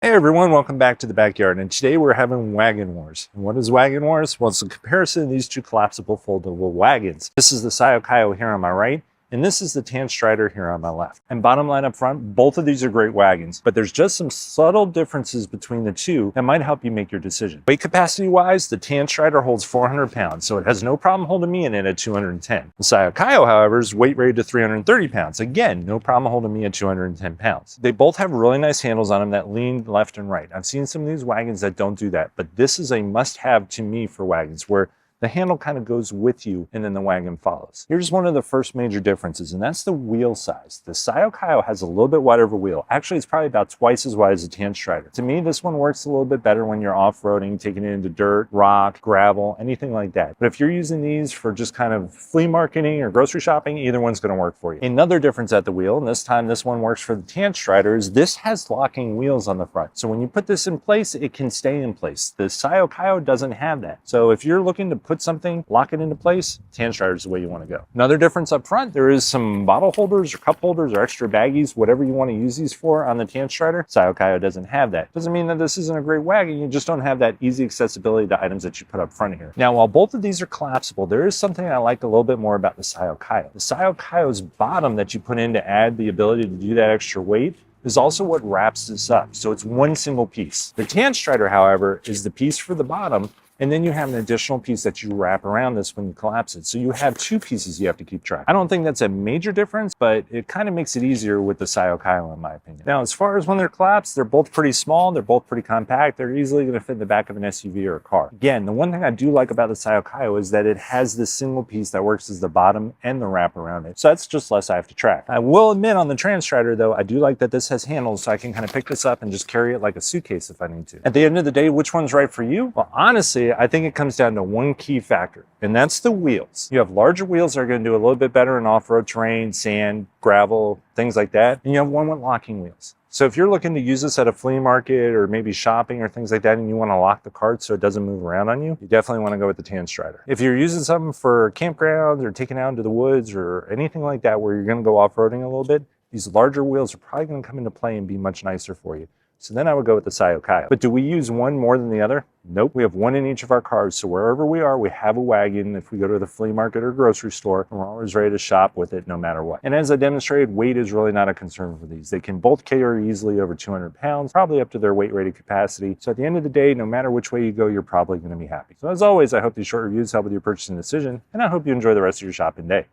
Hey everyone, welcome back to the backyard, and today we're having Wagon Wars. And what is Wagon Wars? Well, it's a comparison of these two collapsible foldable wagons. This is the Sayo Kayo here on my right, and this is the Tan Strider here on my left. And bottom line up front, both of these are great wagons, but there's just some subtle differences between the two that might help you make your decision. Weight capacity wise, the Tan Strider holds 400 pounds, so it has no problem holding me in it at 210. The Sayo Kayo, however, is weight rated to 330 pounds. Again, no problem holding me at 210 pounds. They both have really nice handles on them that lean left and right. I've seen some of these wagons that don't do that, but this is a must-have to me for wagons, where the handle kind of goes with you and then the wagon follows. Here's one of the first major differences, and that's the wheel size. The Sayo Kayo has a little bit wider of a wheel. Actually, it's probably about twice as wide as the Tan Strider. To me, this one works a little bit better when you're off-roading, taking it into dirt, rock, gravel, anything like that. But if you're using these for just kind of flea marketing or grocery shopping, either one's gonna work for you. Another difference at the wheel, and this time this one works for the Tan Strider, is this has locking wheels on the front. So when you put this in place, it can stay in place. The Sayo Kayo doesn't have that. So if you're looking to put something, lock it into place, Tan Strider is the way you want to go. Another difference up front, there is some bottle holders or cup holders or extra baggies, whatever you want to use these for on the Tan Strider. Sayo Kayo doesn't have that. Doesn't mean that this isn't a great wagon, you just don't have that easy accessibility to items that you put up front here. Now, while both of these are collapsible, there is something I like a little bit more about the Sayo Kayo. The Sayo Kayo's bottom that you put in to add the ability to do that extra weight is also what wraps this up. So it's one single piece. The Tan Strider, however, is the piece for the bottom, and then you have an additional piece that you wrap around this when you collapse it. So you have two pieces you have to keep track. I don't think that's a major difference, but it kind of makes it easier with the Sayo Kayo in my opinion. Now, as far as when they're collapsed, they're both pretty small, they're both pretty compact, they're easily gonna fit in the back of an SUV or a car. Again, the one thing I do like about the Sayo Kayo is that it has this single piece that works as the bottom and the wrap around it. So that's just less I have to track. I will admit on the Tan Strider though, I do like that this has handles so I can kind of pick this up and just carry it like a suitcase if I need to. At the end of the day, which one's right for you? Well, honestly, I think it comes down to one key factor, and that's the wheels. You have larger wheels that are going to do a little bit better in off-road terrain, sand, gravel, things like that, and you have one with locking wheels. So if you're looking to use this at a flea market or maybe shopping or things like that, and you want to lock the cart so it doesn't move around on you, you definitely want to go with the Tan Strider. If you're using something for campgrounds or taking out into the woods or anything like that where you're going to go off-roading a little bit, these larger wheels are probably going to come into play and be much nicer for you. So then I would go with the Sayo Kayo. But do we use one more than the other? Nope. We have one in each of our cars. So wherever we are, we have a wagon. If we go to the flea market or grocery store, we're always ready to shop with it no matter what. And as I demonstrated, weight is really not a concern for these. They can both carry easily over 200 pounds, probably up to their weight rated capacity. So at the end of the day, no matter which way you go, you're probably going to be happy. So as always, I hope these short reviews help with your purchasing decision, and I hope you enjoy the rest of your shopping day.